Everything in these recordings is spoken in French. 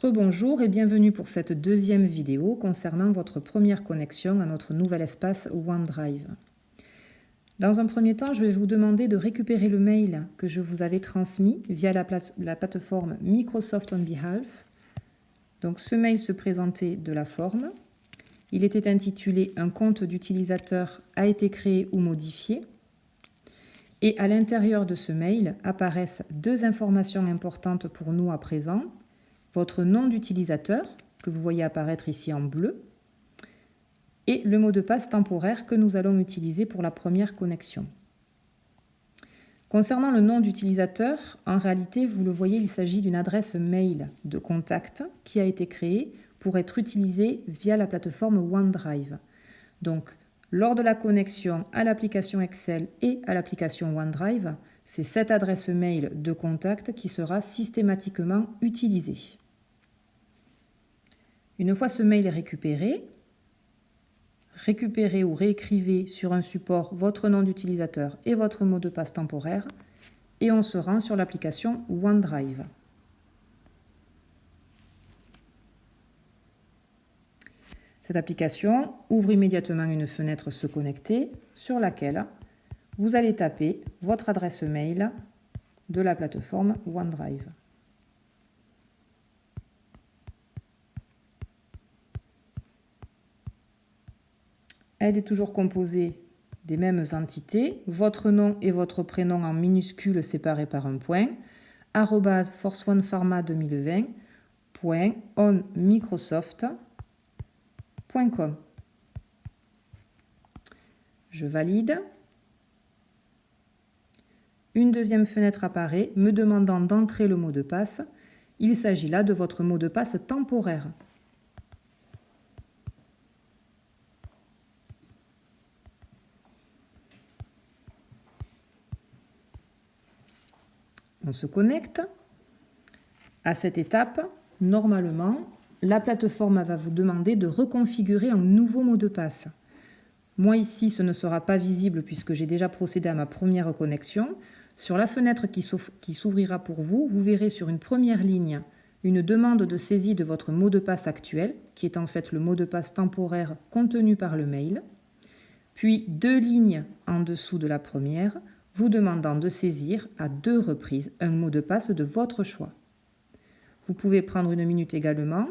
Rebonjour et bienvenue pour cette deuxième vidéo concernant votre première connexion à notre nouvel espace OneDrive. Dans un premier temps, je vais vous demander de récupérer le mail que je vous avais transmis via la plateforme Microsoft on Behalf. Donc ce mail se présentait de la forme. Il était intitulé « Un compte d'utilisateur a été créé ou modifié ». Et à l'intérieur de ce mail apparaissent deux informations importantes pour nous à présent. Votre nom d'utilisateur, que vous voyez apparaître ici en bleu, et le mot de passe temporaire que nous allons utiliser pour la première connexion. Concernant le nom d'utilisateur, en réalité, vous le voyez, il s'agit d'une adresse mail de contact qui a été créée pour être utilisée via la plateforme OneDrive. Donc, lors de la connexion à l'application Excel et à l'application OneDrive, c'est cette adresse mail de contact qui sera systématiquement utilisée. Une fois ce mail récupéré, récupérez ou réécrivez sur un support votre nom d'utilisateur et votre mot de passe temporaire et on se rend sur l'application OneDrive. Cette application ouvre immédiatement une fenêtre Se connecter sur laquelle vous allez taper votre adresse mail de la plateforme OneDrive. Elle est toujours composée des mêmes entités, votre nom et votre prénom en minuscules séparés par un point, @forceonepharma2020.onmicrosoft.com. Je valide. Une deuxième fenêtre apparaît me demandant d'entrer le mot de passe. Il s'agit là de votre mot de passe temporaire. On se connecte. À cette étape, normalement, la plateforme va vous demander de reconfigurer un nouveau mot de passe. Moi ici, ce ne sera pas visible puisque j'ai déjà procédé à ma première connexion. Sur la fenêtre qui s'ouvrira pour vous, vous verrez sur une première ligne une demande de saisie de votre mot de passe actuel, qui est en fait le mot de passe temporaire contenu par le mail. Puis deux lignes en dessous de la première, vous demandant de saisir à 2 reprises un mot de passe de votre choix. Vous pouvez prendre une minute également,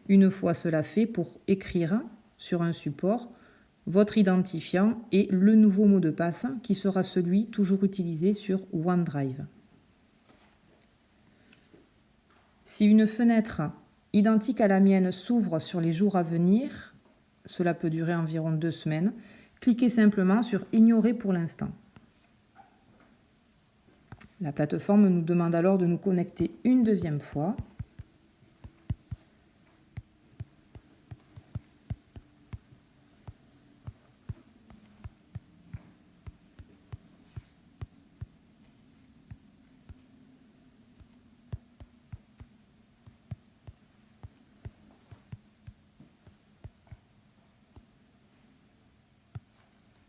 une fois cela fait, pour écrire sur un support votre identifiant et le nouveau mot de passe qui sera celui toujours utilisé sur OneDrive. Si une fenêtre identique à la mienne s'ouvre sur les jours à venir, cela peut durer environ 2 semaines, cliquez simplement sur « Ignorer pour l'instant ». La plateforme nous demande alors de nous connecter une deuxième fois.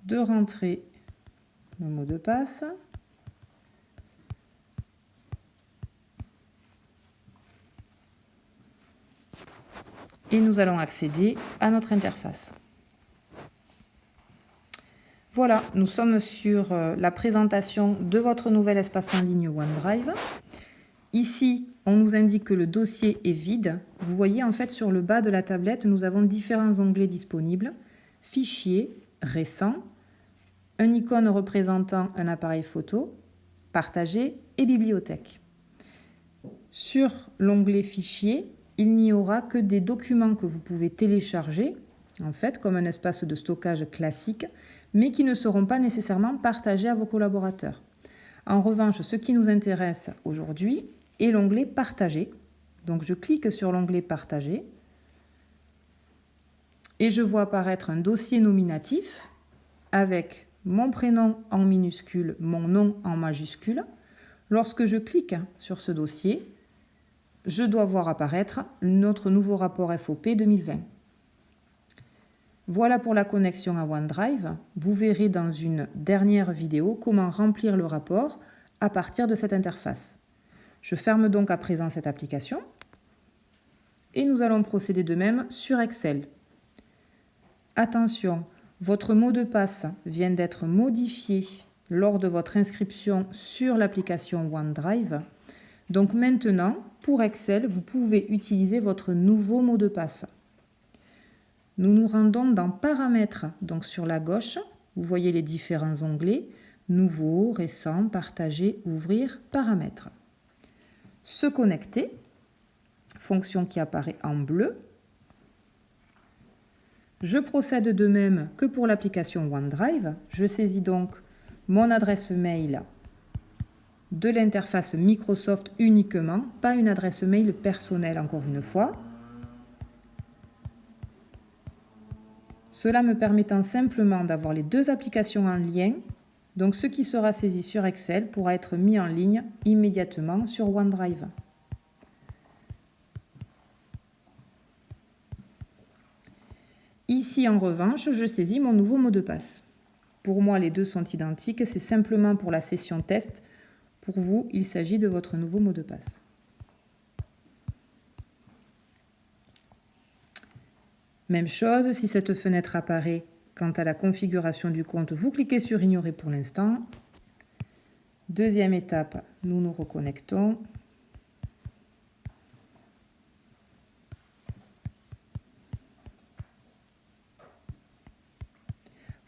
De rentrer le mot de passe. Et nous allons accéder à notre interface. Voilà, nous sommes sur la présentation de votre nouvel espace en ligne OneDrive. Ici, on nous indique que le dossier est vide. Vous voyez en fait sur le bas de la tablette, nous avons différents onglets disponibles. Fichier, récent, un icône représentant un appareil photo, partager et bibliothèque. Sur l'onglet Fichier, il n'y aura que des documents que vous pouvez télécharger, en fait, comme un espace de stockage classique, mais qui ne seront pas nécessairement partagés à vos collaborateurs. En revanche, ce qui nous intéresse aujourd'hui est l'onglet Partager. Donc, je clique sur l'onglet Partager et je vois apparaître un dossier nominatif avec mon prénom en minuscule, mon nom en majuscule. Lorsque je clique sur ce dossier, je dois voir apparaître notre nouveau rapport FOP 2020. Voilà pour la connexion à OneDrive. Vous verrez dans une dernière vidéo comment remplir le rapport à partir de cette interface. Je ferme donc à présent cette application Et nous allons procéder de même sur Excel. Attention, votre mot de passe vient d'être modifié lors de votre inscription sur l'application OneDrive. Donc maintenant, pour Excel, vous pouvez utiliser votre nouveau mot de passe. Nous nous rendons dans Paramètres, donc sur la gauche, vous voyez les différents onglets, Nouveau, Récent, Partager, Ouvrir, Paramètres. Se connecter, fonction qui apparaît en bleu. Je procède de même que pour l'application OneDrive. Je saisis donc mon adresse mail de l'interface Microsoft uniquement, pas une adresse mail personnelle encore une fois. Cela me permettant simplement d'avoir les deux applications en lien. Donc ce qui sera saisi sur Excel pourra être mis en ligne immédiatement sur OneDrive. Ici, en revanche, je saisis mon nouveau mot de passe. Pour moi, les deux sont identiques, c'est simplement pour la session test. Pour vous, il s'agit de votre nouveau mot de passe. Même chose, si cette fenêtre apparaît quant à la configuration du compte, vous cliquez sur Ignorer pour l'instant. Deuxième étape, nous nous reconnectons.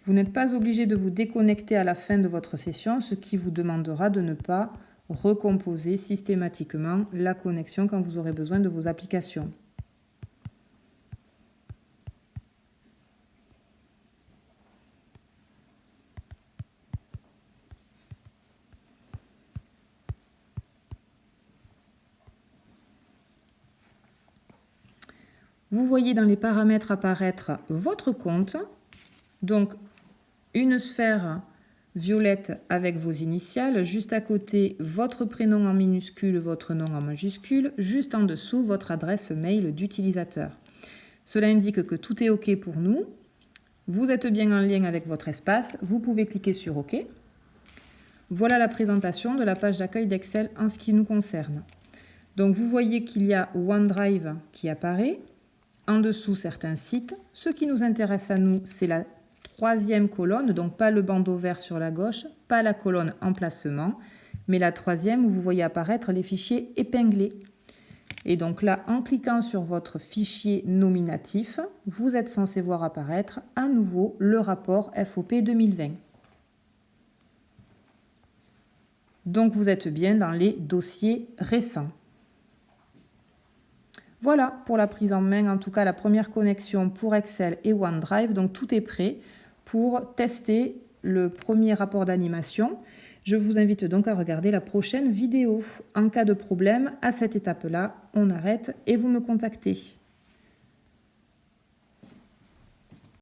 Vous n'êtes pas obligé de vous déconnecter à la fin de votre session, ce qui vous demandera de ne pas recomposer systématiquement la connexion quand vous aurez besoin de vos applications. Vous voyez dans les paramètres apparaître votre compte, donc une sphère violette avec vos initiales, juste à côté votre prénom en minuscule, votre nom en majuscule, juste en dessous votre adresse mail d'utilisateur. Cela indique que tout est OK pour nous. Vous êtes bien en lien avec votre espace, vous pouvez cliquer sur OK. Voilà la présentation de la page d'accueil d'Excel en ce qui nous concerne. Donc vous voyez qu'il y a OneDrive qui apparaît, en dessous certains sites. Ce qui nous intéresse à nous, c'est la troisième colonne, donc pas le bandeau vert sur la gauche, pas la colonne emplacement, mais la troisième où vous voyez apparaître les fichiers épinglés. Et donc là, en cliquant sur votre fichier nominatif, vous êtes censé voir apparaître à nouveau le rapport FOP 2020. Donc vous êtes bien dans les dossiers récents. Voilà pour la prise en main, en tout cas la première connexion pour Excel et OneDrive. Donc tout est prêt pour tester le premier rapport d'animation. Je vous invite donc à regarder la prochaine vidéo. En cas de problème, à cette étape-là, on arrête et vous me contactez.